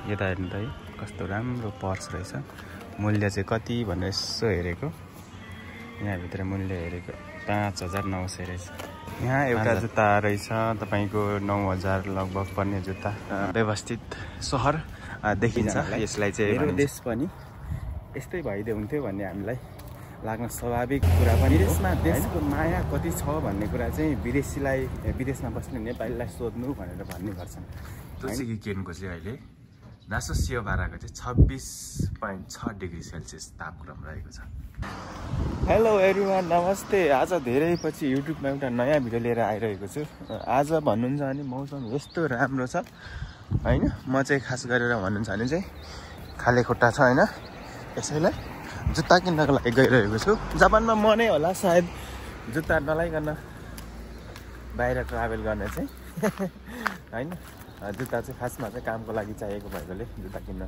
यता हेर्नु त है कस्तो राम्रो पर्स रहेछ। मूल्य चाहिँ कति भनेर यसो हेरेको, यहाँभित्र मूल्य हेरेको 5,900 रहेछ। यहाँ एउटा जुत्ता रहेछ तपाईको 9,000 लगभग पर्ने जुत्ता। व्यवस्थित सहर देखिन्छ। यसलाई चाहिँ मेरो देश पनि यस्तै भइदिए हुन्थ्यो भन्ने हामीलाई लाग्न स्वाभाविक कुरा पनि। विदेशमा देशको माया कति छ भन्ने कुरा चाहिँ विदेशीलाई, विदेशमा बस्ने नेपालीलाई सोध्नु भनेर भन्ने गर्छन्। तोसिकी केनको चाहिँ अहिले नासोसियो बाराको चाहिँ 26.6 डिग्री सेल्सियस तापक्रम रहेको छ। हेलो एभ्रिवान, नमस्ते। आज धेरै पछि युट्युबमा एउटा नयाँ भिडियो लिएर आइरहेको छु। आज भन्नुहुन्छ भने मौसम यस्तो राम्रो छ हैन। म चाहिँ खास गरेर भन्नुहुन्छ भने चाहिँ खाले खुट्टा छ हैन, यसैलाई जुत्ता किन्नको लागि गइरहेको छु। जापानमा म नै होला सायद जुत्ता नलाइकन बाहिर ट्राभल गर्ने चाहिँ हैन। जुत्ता चाहिँ खासमा चाहिँ कामको लागि चाहिएको भएकोले जुत्ता किन्न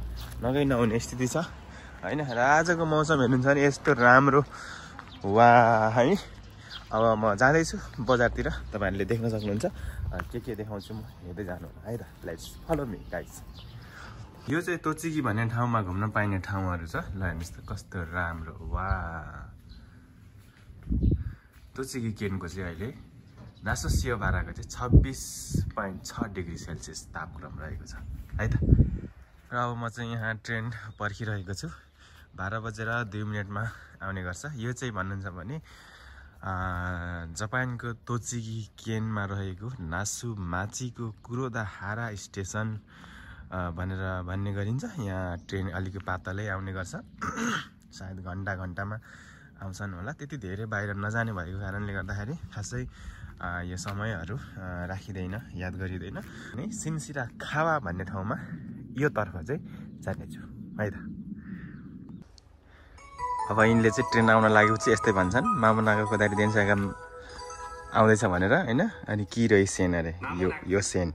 नगइ नहुने स्थिति छ हैन। र आजको मौसम हेर्नुहुन्छ भने यस्तो राम्रो वाह है। अब म जाँदैछु बजारतिर, तपाईहरुले देख्न सक्नुहुन्छ। के देखाउँछु म, हेर्दै जानु होला है त। Let's follow me guys. यो चाहिँ तोचिकी भन्ने ठाउँमा घुम्न पाइने ठाउँहरू छ। ल हेर्नुस् त कस्तो राम्रो वाह। तोचिकी केनको चाहिँ अहिले नासोसियो बाराको चाहिँ 26.6 डिग्री सेल्सियस तापक्रम रहेको छ है त। र अब म चाहिँ यहाँ ट्रेन पर्खिरहेको छु। 12 बजेर 2 मिनेटमा आउने गर्छ। यो चाहिँ भन्नुहुन्छ भने जापानको तोचिकी केनमा रहेको नासुमाचीको कुरोदाहारा स्टेसन भनेर भन्ने गरिन्छ। यहाँ ट्रेन अलिक पातलै आउने गर्छ। सायद घन्टामा आउँछन् होला। त्यति धेरै बाहिर नजाने भएको कारणले गर्दाखेरि खासै यो समयहरू राखिँदैन, याद गरिँदैन। अनि सिनसिरा खावा भन्ने ठाउँमा यो तर्फ चाहिँ जानेछु है त। अब यिनले चाहिँ ट्रेन आउन लागेपछि यस्तै भन्छन्, मामुनागा कोदारी देन्सागा आउँदैछ भनेर हैन। अनि किरै सेन अरे, यो सेन,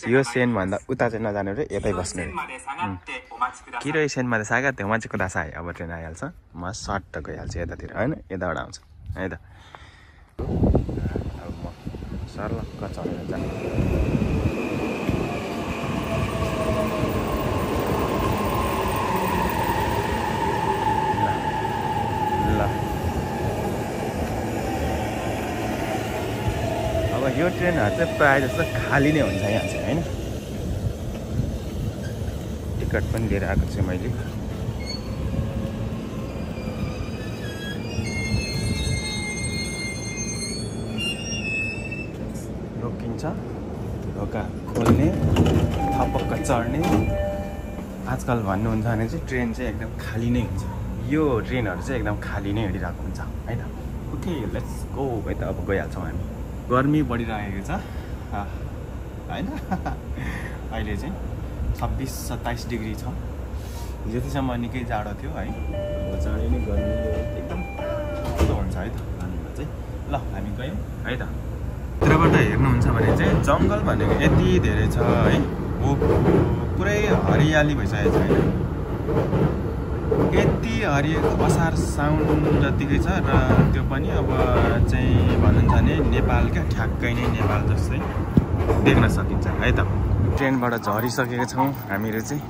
यो सेन भन्दा उता चाहिँ नजाने रे, यतै बस्ने रे। किरै सेनमा त सागा त्यो मान्छेको दासा आयो। अब ट्रेन आइहाल्छ, म सर्ट गइहाल्छु यतातिर हैन, यताबाट आउँछ है त। अब म सर्लक्क चढेर जान्छु। अब यो ट्रेनहरू चाहिँ प्रायः जस्तो खाली नै हुन्छ यहाँ चाहिँ हैन। टिकट पनि लिएर आएको छु मैले। रोकिन्छ, ढोका खोल्ने, थपक्क चढ्ने। आजकल भन्नुहुन्छ भने चाहिँ ट्रेन चाहिँ एकदम खाली नै हुन्छ। यो ट्रेनहरू चाहिँ एकदम खाली नै हिँडिरहेको हुन्छ है त। ओके लेट्स गो है त। अब गइहाल्छौँ हामी। गर्मी बढिरहेको छ हैन। अहिले चाहिँ 26-27 डिग्री छ। हिजोसम्म निकै जाडो थियो है। चाँडै नै गर्मी एकदम कस्तो हुन्छ है त गर्मीमा चाहिँ। ल हामी गयौँ है त। यताबाट हेर्नुहुन्छ भने चाहिँ जङ्गल भनेको यति धेरै छ है। पुरै हरियाली भइसकेको छ हैन। यति हरियो असार साउन जतिकै छ। र त्यो पनि अब चाहिँ भन्नुहुन्छ भने नेपाल क्या, ठ्याक्कै नै नेपाल जस्तै देख्न सकिन्छ है त। ट्रेनबाट झरिसकेका छौँ हामीहरू चाहिँ।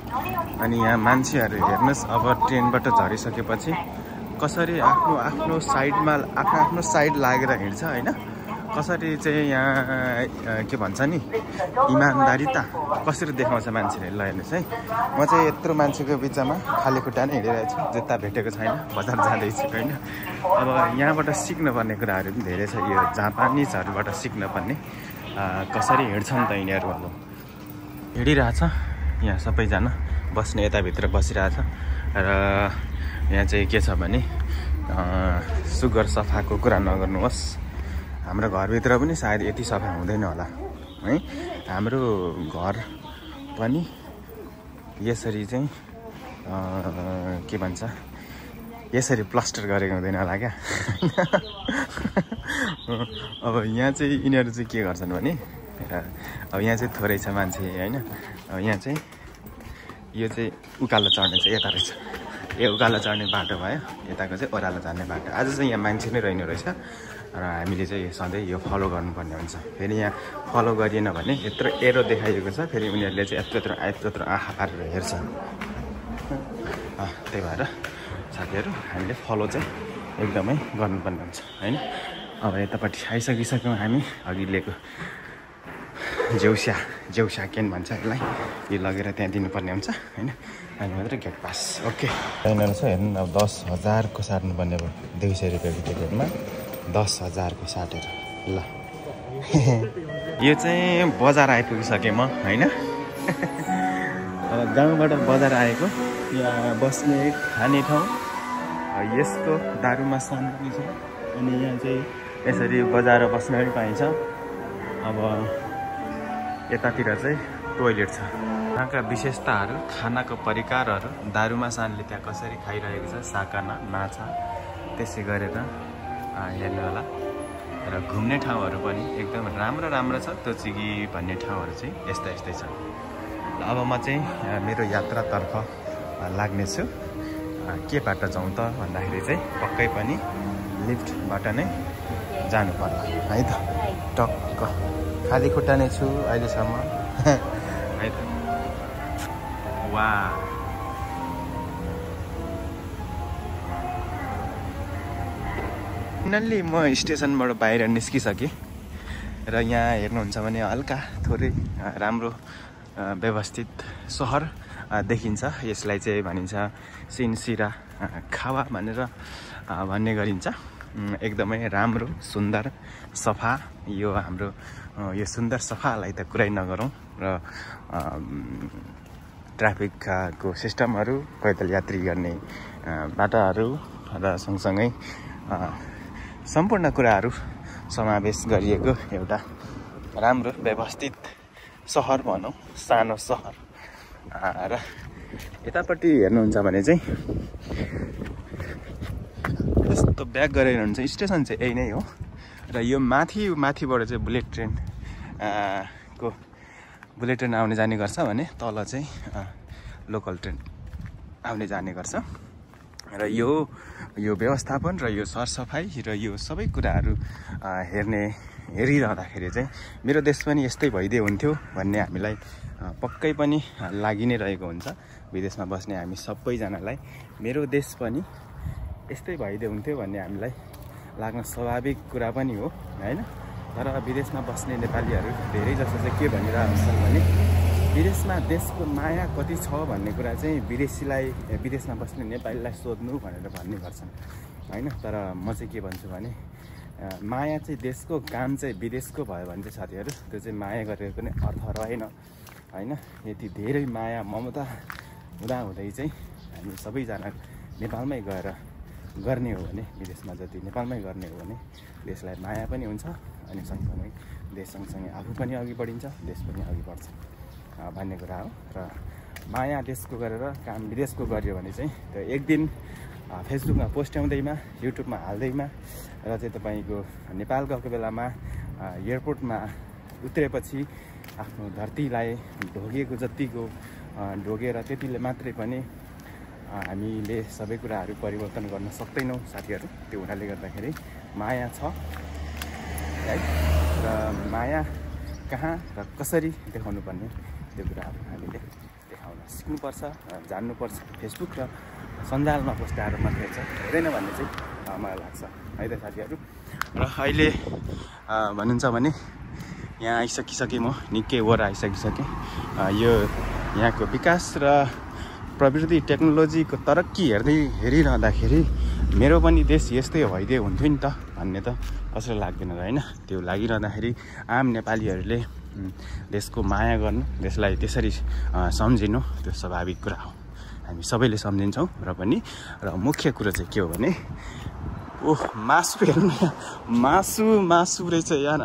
अनि यहाँ मान्छेहरू हेर्नुहोस्, अब ट्रेनबाट झरिसकेपछि कसरी आफ्नो साइडमा आफ्नो साइड लागेर हिँड्छ हैन। कसरी चाहिँ यहाँ के भन्छ नि, इमानदारिता कसरी देखाउँछ मान्छेले। ल हेर्नुहोस् है, म चाहिँ यत्रो मान्छेको बिचमा खाली खुट्टा नै हिँडिरहेको छु। जुत्ता भेटेको छैन, बजार जाँदैछु हैन। अब यहाँबाट सिक्नुपर्ने कुराहरू पनि धेरै छ। यो जापानिजहरूबाट सिक्नुपर्ने कसरी हिँड्छन् त यिनीहरू। अब हिँडिरहेछ यहाँ सबैजना, बस्ने यताभित्र बसिरहेछ। र यहाँ चाहिँ के छ भने सुगर सफाको कुरा नगर्नुहोस्। हाम्रो घरभित्र पनि सायद यति सफा हुँदैन होला है। हाम्रो घर पनि यसरी चाहिँ के भन्छ, यसरी प्लास्टर गरेको हुँदैन होला क्या। अब यहाँ चाहिँ यिनीहरू चाहिँ के गर्छन् भने, अब यहाँ चाहिँ थोरै छ मान्छे हैन। अब यहाँ चाहिँ यो चाहिँ उकालो चढ्ने चाहिँ यता रहेछ। यो उकालो चढ्ने बाटो भयो, यताको चाहिँ ओह्रालो चढ्ने बाटो। आज चाहिँ यहाँ मान्छे नै रहेन रहेछ। र हामीले चाहिँ सधैँ यो फलो गर्नुपर्ने हुन्छ। फेरि यहाँ फलो गरिएन भने यत्रो एरो देखाइएको छ, फेरि उनीहरूले चाहिँ यत्रो आँखा पारेर हेर्छ। त्यही भएर साथीहरू हामीले फलो चाहिँ एकदमै गर्नुपर्ने हुन्छ हैन। अब यतापट्टि आइसकिसक्यौँ हामी। अघि लिएको जेउसा केन भन्छ यसलाई, यो लगेर त्यहाँ दिनुपर्ने हुन्छ हैन। अनि मात्रै गेट पास। ओके, यहाँनिर छ हेर्नु। अब 10,000 को साट्नुपर्ने भयो। 200 रुपियाँको टिकटमा 10,000 को साटेर ल। यो चाहिँ बजार आइपुगिसकेँ म हैन। गाउँबाट बजार आएको। यहाँ बस्ने खाने ठाउँ यस्तो दारुमा शान्ति छ। अनि यहाँ चाहिँ यसरी बजार बस्न पनि पाइन्छ। अब यतातिर चाहिँ टोइलेट छ। यहाँका विशेषताहरू, खानाको परिकारहरू, दारुमा सानले त्यहाँ कसरी खाइरहेको छ, साकाना माछा, त्यसै गरेर हेर्नु होला। र घुम्ने ठाउँहरू पनि एकदम राम्रो छ। तोचिगी भन्ने ठाउँहरू चाहिँ यस्तै छ। अब म चाहिँ मेरो यात्रातर्फ लाग्नेछु। के बाटो जाउँ त भन्दाखेरि चाहिँ पक्कै पनि लिफ्टबाट नै जानु पर्ला है त। टक्क खाली खुट्टा नै छु अहिलेसम्म है त। वा, फाइनल्ली म स्टेसनबाट बाहिर निस्किसकेँ। र यहाँ हेर्नुहुन्छ भने हल्का थोरै राम्रो व्यवस्थित सहर देखिन्छ। यसलाई चाहिँ भनिन्छ सिनसिरा खावा भनेर भन्ने गरिन्छ। एकदमै राम्रो, सुन्दर, सफा। यो हाम्रो यो सुन्दर सफालाई त कुरै नगरौँ। र ट्राफिकको सिस्टमहरू, पैदल यात्री गर्ने बाटाहरू र सँगसँगै सम्पूर्ण कुराहरू समावेश गरिएको एउटा राम्रो व्यवस्थित सहर भनौँ, सानो सहर। र यतापट्टि हेर्नुहुन्छ भने चाहिँ यस्तो ब्याक गरेर हुन्छ। स्टेसन चाहिँ यही नै हो। र यो माथिबाट चाहिँ बुलेट ट्रेन आउने जाने गर्छ भने तल चाहिँ लोकल ट्रेन आउने जाने गर्छ। र यो व्यवस्थापन र यो सरसफाइ र यो सबै कुराहरू हेरिरहँदाखेरि चाहिँ मेरो देश पनि यस्तै भइदिए हुन्थ्यो भन्ने हामीलाई पक्कै पनि लागि नै रहेको हुन्छ। विदेशमा बस्ने हामी सबैजनालाई मेरो देश पनि यस्तै भइदिए हुन्थ्यो भन्ने हामीलाई लाग्न स्वाभाविक कुरा पनि हो हैन। तर विदेशमा बस्ने नेपालीहरू धेरै जसो चाहिँ के भनिरहेको छन् भने विदेशमा देशको माया कति छ भन्ने कुरा चाहिँ विदेशमा बस्ने नेपालीलाई सोध्नु भनेर भन्ने गर्छन् हैन। तर म चाहिँ के भन्छु भने माया चाहिँ देशको, काम चाहिँ विदेशको भयो भने चाहिँ साथीहरू त्यो चाहिँ माया गरेर पनि अर्थ रहेन हैन। यति धेरै माया ममता हुँदाहुँदै चाहिँ हामी सबैजना नेपालमै गएर गर्ने हो भने, विदेशमा जति नेपालमै गर्ने हो भने देशलाई माया पनि हुन्छ। अनि सँगसँगै देश सँगसँगै आफू पनि अघि बढिन्छ, देश पनि अघि बढ्छ भन्ने कुरा हो। र माया देशको गरेर काम विदेशको गरियो भने चाहिँ त्यो एक दिन फेसबुकमा पोस्ट्याउँदैमा, युट्युबमा हाल्दैमा र चाहिँ तपाईँको नेपाल गएको बेलामा एयरपोर्टमा उत्रेपछि आफ्नो धरतीलाई ढोगेको जतिको ढोगेर त्यतिले मात्रै पनि हामीले सबै कुराहरू परिवर्तन गर्न सक्दैनौँ साथीहरू। त्यो हुनाले गर्दाखेरि माया छ है। र माया कहाँ र कसरी देखाउनु पर्ने त्यो कुराहरू हामीले देखाउन सिक्नुपर्छ, जान्नुपर्छ। फेसबुक र सञ्जालमा पोस्टहरू मात्रै चाहिँ हुँदैन भन्ने चाहिँ मलाई लाग्छ है त साथीहरू। र अहिले भन्नुहुन्छ भने यहाँ आइसकिसकेँ म, निकै वर आइसकिसकेँ। यो यहाँको विकास र प्रविधि टेक्नोलोजीको तरक्की हेरिरहँदाखेरि मेरो पनि देश यस्तै भइदिए हुन्थ्यो नि त भन्ने त कसैलाई लाग्दैन होइन। त्यो लागिरहँदाखेरि आम नेपालीहरूले देशको माया गर्नु, देशलाई त्यसरी सम्झिनु त्यो स्वाभाविक कुरा हो। हामी सबैले सम्झिन्छौँ। र पनि मुख्य कुरो चाहिँ के हो भने मासु हेर्नु न, मासु रहेछ यार।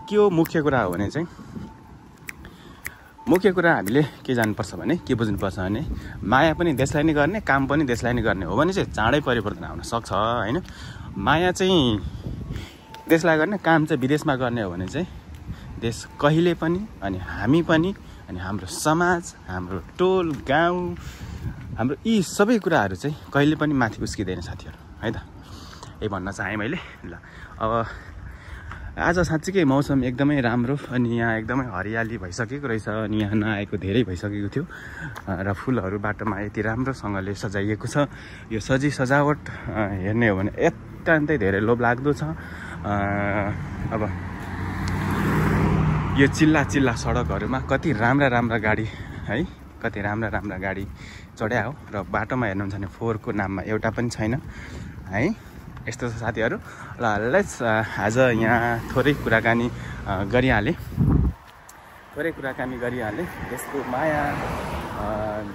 के हो मुख्य कुरा हो भने चाहिँ, मुख्य कुरा हामीले के जान्नुपर्छ भने, के बुझ्नुपर्छ भने माया पनि देशलाई नै गर्ने, काम पनि देशलाई नै गर्ने हो भने चाहिँ चाँडै परिवर्तन आउन सक्छ होइन। माया चाहिँ देशलाई गर्ने, काम चाहिँ विदेशमा गर्ने हो भने चाहिँ देश कहिले पनि, अनि हामी पनि, अनि हाम्रो समाज, हाम्रो टोल गाउँ, हाम्रो यी सबै कुराहरू चाहिँ कहिले पनि माथि उस्किँदैन साथीहरू है त। यही भन्न चाहेँ मैले। ल अब आज साँच्चीकै मौसम एकदमै राम्रो अनि यहाँ एकदमै हरियाली भइसकेको रहेछ अनि यहाँ नआएको धेरै भइसकेको थियो र फुलहरू बाटोमा यति राम्रोसँगले सजाइएको छ। यो सजावट हेर्ने हो भने अत्यन्तै धेरै लोभलाग्दो छ। अब यो चिल्ला सडकहरूमा कति राम्रा गाडी है, कति राम्रा गाडी चढ्या हो र बाटोमा हेर्नुहुन्छ भने 4 को नाममा एउटा पनि छैन है। यस्तो छ साथीहरू। ल लेट्स आज यहाँ थोरै कुराकानी गरिहालेँ। देशको माया,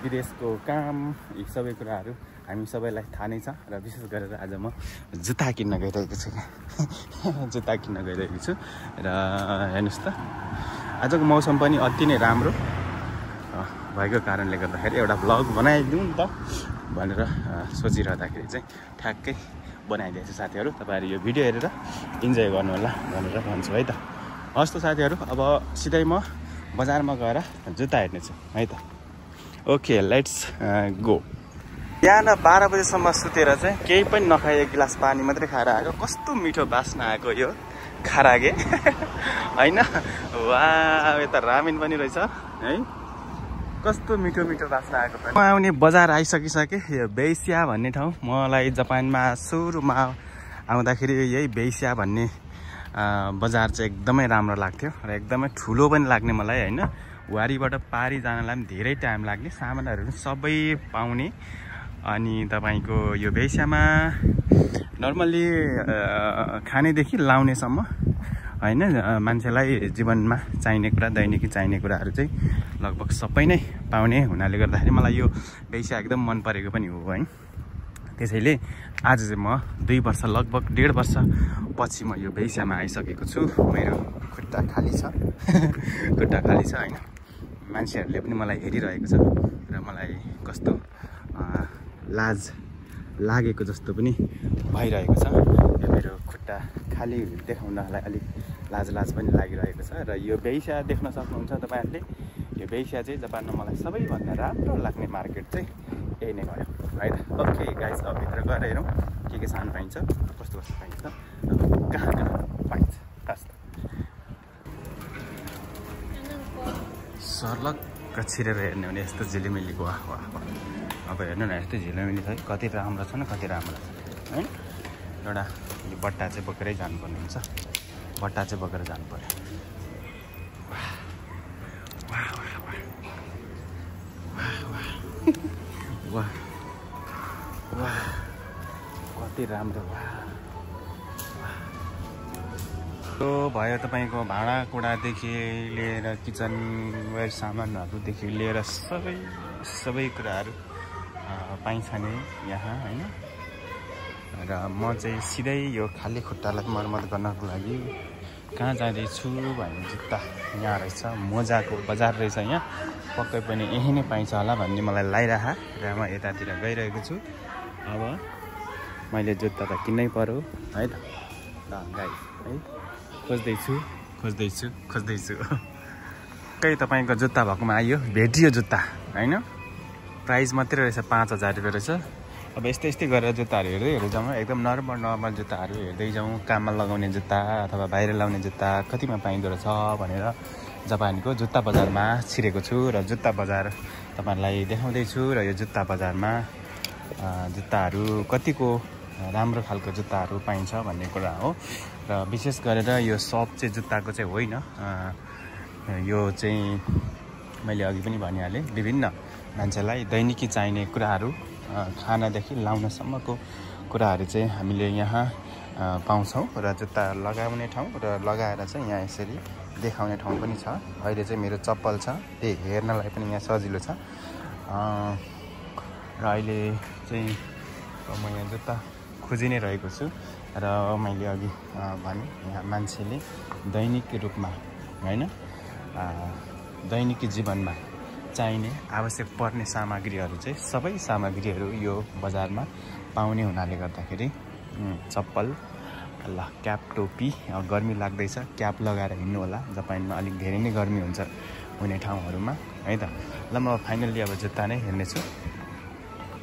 विदेशको काम, यी सबै कुराहरू हामी सबैलाई थाहा नै छ र विशेष गरेर आज म जुत्ता किन्न गइरहेको छु र हेर्नुहोस् त आजको मौसम पनि अति नै राम्रो भएको कारणले गर्दाखेरि एउटा भ्लग बनाइदिउँ नि त भनेर सोचिरहँदाखेरि चाहिँ ठ्याक्कै बनाइदिएछु साथीहरू। तपाईँहरू यो भिडियो हेरेर इन्जोय गर्नु होला भनेर भन्छु है त। हस् त साथीहरू, अब सिधै म बजारमा गएर जुत्ता हेर्नेछु है त। Okay let's go. बिहान 12 बजेसम्म सुतेर चाहिँ केही पनि नखाए 1 गिलास पानी मात्रै खाएर आएको। कस्तो मिठो बास्ना आएको यो खारागे होइन। वाह, यता रामेन पनि रहेछ है, कस्तो मिठो बास्ना आएको। म आउने बजार आइसकिसकेँ। यो बेइसिया भन्ने ठाउँ, मलाई जापानमा सुरुमा आउँदाखेरि यही बेइसिया भन्ने बजार चाहिँ एकदमै राम्रो लाग्थ्यो र एकदमै ठुलो पनि लाग्ने मलाई होइन। वारीबाट पारी जानलाई पनि धेरै टाइम लाग्ने, सामानहरू सबै पाउने। अनि तपाईँको यो बेइसियामा नर्मल्ली खानेदेखि लाउनेसम्म होइन, मान्छेलाई जीवनमा चाहिने कुरा, दैनिकी चाहिने कुराहरू चाहिँ लगभग सबै नै पाउने हुनाले गर्दाखेरि मलाई यो बेइसिया एकदम मन परेको पनि हो है। त्यसैले आज चाहिँ म 2 वर्ष, लगभग 1.5 वर्ष पछि म यो बेइसियामा आइसकेको छु। मेरो खुट्टा खाली छ होइन। मान्छेहरूले पनि मलाई हेरिरहेको छ र मलाई कस्तो लाज लागेको जस्तो पनि भइरहेको छ। यो मेरो खुट्टा खाली देखाउनलाई अलिक लाज पनि लागिरहेको छ। र यो बेइसिया देख्न सक्नुहुन्छ तपाईँहरूले। यो बेइसिया चाहिँ जापानमा मलाई सबैभन्दा राम्रो लाग्ने मार्केट चाहिँ यही नै भयो है त। ओके गाइस, अब भित्र गएर हेरौँ के सामान पाइन्छ, कस्तो पाइन्छ, कहाँ पाइन्छ। सर्लक्क छिरेर हेर्ने भने यस्तो झिलिमिली। वाह। अब हेर्नु न, यस्तो झिलिमिली छ, कति राम्रो छ न, कति राम्रो छ है। एउटा यो बट्टा चाहिँ बोकेरै जानुपर्ने हुन्छ, बट्टा चाहिँ बोकेर जानु पर्यो। वाह कति राम्रो। त्यो भयो तपाईँको भाँडाकुँडादेखि लिएर किचनवेयर सामानहरूदेखि लिएर सबै कुराहरू पाइन्छ नि यहाँ होइन। र म चाहिँ सिधै यो खाली खुट्टालाई मर्मत गर्नको लागि कहाँ जाँदैछु भने जुत्ता यहाँ रहेछ, मोजाको बजार रहेछ यहाँ, पक्कै पनि यही नै पाइन्छ होला भन्ने मलाई लागिरह र म यतातिर गइरहेको छु। अब मैले जुत्ता त किन्नै पर्यो है त। ल गाइस है, खोज्दैछु कहीँ तपाईँको जुत्ता भएकोमा आइयो, भेटियो जुत्ता होइन। प्राइस मात्रै रहेछ 5000 रुपियाँ रहेछ। अब यस्तै गरेर जुत्ताहरू हेर्दै जाउँ, एकदम नर्मल जुत्ताहरू हेर्दै जाउँ। काममा लगाउने जुत्ता अथवा बाहिर लाउने जुत्ता कतिमा पाइँदो रहेछ भनेर जापानको जुत्ता बजारमा छिरेको छु र जुत्ता बजार तपाईँहरूलाई देखाउँदैछु। र यो जुत्ता बजारमा जुत्ताहरू कतिको राम्रो खालको जुत्ताहरू पाइन्छ भन्ने कुरा हो। र विशेष गरेर यो सप चाहिँ जुत्ताको चाहिँ होइन, यो चाहिँ मैले अघि पनि भनिहालेँ, विभिन्न मान्छेलाई दैनिकी चाहिने कुराहरू, खानादेखि लाउनसम्मको कुराहरू चाहिँ हामीले यहाँ पाउँछौँ। र जुत्ता लगाउने ठाउँ र लगाएर चाहिँ यहाँ यसरी देखाउने ठाउँ पनि छ। अहिले चाहिँ मेरो चप्पल छ, त्यही हेर्नलाई पनि यहाँ सजिलो छ। र अहिले चाहिँ म यहाँ जुत्ता खोजि नै रहेको छु। र मैले अघि भने यहाँ मान्छेले दैनिक रूपमा होइन, दैनिकी जीवनमा चाहिने आवश्यक पर्ने सामग्रीहरू चाहिँ सबै सामग्रीहरू यो बजारमा पाउने हुनाले गर्दाखेरि चप्पल, ल क्याप, टोपी, गर्मी लाग्दैछ क्याप लगाएर हिँड्नु होला। जापानमा अलिक धेरै नै गर्मी हुन्छ हुने ठाउँहरूमा है त। ल म फाइनल्ली अब जुत्ता नै हेर्नेछु।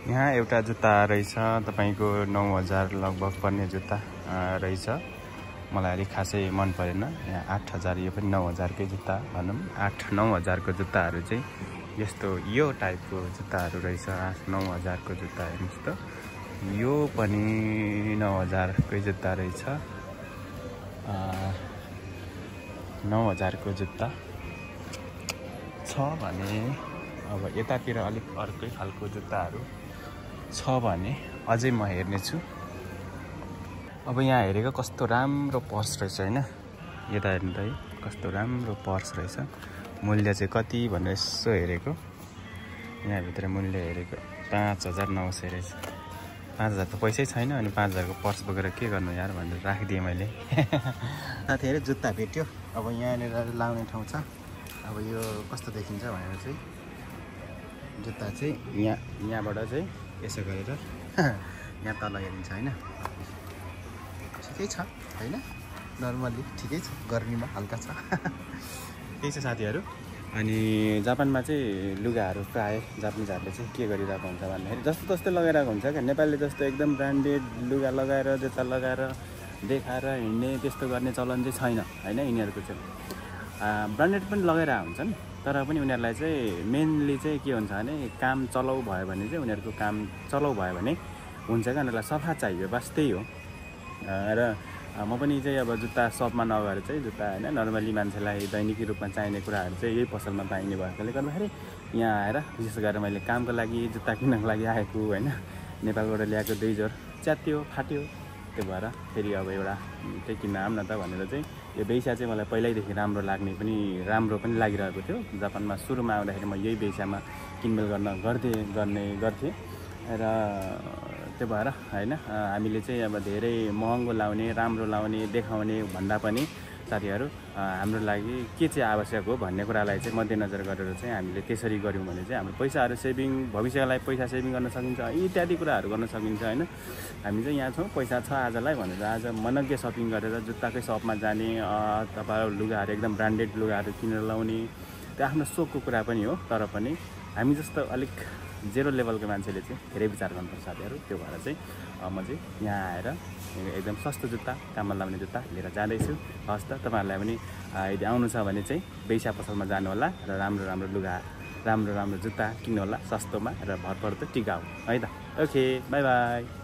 यहाँ एउटा जुत्ता रहेछ तपाईको 9000 लगभग पर्ने जुत्ता रहेछ। मलाई अलिक खासै मन परेन। यहाँ 8000 यो पनि 9000 कै जुत्ता भनौँ 8-9000 को जुत्ताहरू चाहिँ यस्तो यो टाइपको जुत्ताहरू रहेछ। 8-9000 को जुत्ता हेर्नुस् त। यो पनि 9000 कै जुत्ता रहेछ। 9000 को जुत्ता छ भने अब यतातिर अलिक अर्कै खालको जुत्ताहरू छ भने अझै म हेर्ने छु। अब यहाँ हेरेको कस्तो राम्रो पर्स रहेछ हैन। यता हेर्नु त है कस्तो राम्रो पर्स रहेछ। मूल्य चाहिँ कति भनेर यसो हेरेको। यहाँ भित्र मूल्य हेरेको 5900 रहेछ। 5000 त पैसै छैन अनि 5000 को पर्स बोकेर के गर्नु यार भनेर राखिदिएँ मैले। साथीहरु जुत्ता भेट्यो। अब यहाँनिर लाउने ठाउँ छ। अब यो कस्तो देखिन्छ भनेर चाहिँ जुत्ता चाहिँ यहाँबाट चाहिँ यसो गरेर यहाँ तल हेरिन्छ हैन। ठिकै छ हैन। नर्मली ठिकै छ। गर्मीमा हल्का छ। त्यही छ साथीहरु। अनि जापानमा चाहिँ लुगाहरू प्राय जापानिजहरूले चाहिँ के गरिरहेको हुन्छ भन्दाखेरि जस्तो तस्तो लगाइरहेको हुन्छ क्या। नेपालले जस्तो एकदम ब्रान्डेड लुगा लगाएर जुत्ता लगाएर देखाएर हिँड्ने त्यस्तो गर्ने चलन चाहिँ छैन हैन। यिनीहरूको चाहिँ ब्रान्डेड पनि लगाइरहेको हुन्छन् तर पनि उनीहरूलाई चाहिँ मेनली चाहिँ के हुन्छ भने काम चलाउ भयो भने चाहिँ उनीहरूको काम चलाउ भयो भने हुन्छ क्या। उनीहरूलाई सफा चाहियो बस त्यही हो। र म पनि चाहिँ अब जुत्ता सपमा नगएर चाहिँ जुत्ता हैन नर्मली मान्छेलाई दैनिकी रूपमा चाहिने कुराहरू चाहिँ यही पसलमा पाइने भएकोले गर्दाखेरि यहाँ आएर विशेष गरेर मैले कामको लागि जुत्ता किन्नको लागि आएको हैन। नेपालबाट ल्याएको 2 जोर च्यात्यो फाट्यो। त्यो भएर फेरि अब एउटा त्यही किन्न आऊँ न त भनेर चाहिँ यो बेइसा चाहिँ मलाई पहिल्यैदेखि राम्रो पनि लागिरहेको थियो। जापानमा सुरुमा आउँदाखेरि म यही बेइसामा किनमेल गर्ने गर्थेँ र त्यो भएर हैन हामीले चाहिँ अब धेरै महँगो लाउने राम्रो लाउने देखाउने भन्दा पनि साथीहरु हाम्रो लागि के चाहिँ आवश्यक हो भन्ने कुरालाई चाहिँ मध्यनजर गरेर चाहिँ हामीले त्यसरी गर्यौं भने चाहिँ हाम्रो पैसाहरु सेभिङ भविष्यलाई पैसा सेभिङ गर्न सकिन्छ इत्यादि कुराहरु गर्न सकिन्छ हैन। हामी चाहिँ यहाँ छौं पैसा छ आजलाई भनेर आज मनग्गे शपिङ गरेर जुत्ताकै शपमा जाने अथवा लुगाहरु एकदम ब्रान्डेड लुगाहरु किनेर लाउने त्यो आफ्नो सोखको कुरा पनि हो। तर पनि हामी जस्तो अलिक जेरो लेभलको मान्छेले चाहिँ धेरै विचार गर्नुपर्छ साथीहरु। त्यो भएर चाहिँ म चाहिँ यहाँ आएर एकदम सस्तो जुत्ता काममा लाउने जुत्ता लिएर जाँदैछु। हस् त तपाईहरुलाई पनि यदि आउनु छ भने चाहिँ बेइसा पसलमा जानु होला र राम्रो लुगा राम्रो जुत्ता किन्नु होला सस्तोमा र भरपर्दो टिकाउ है त। Okay bye bye.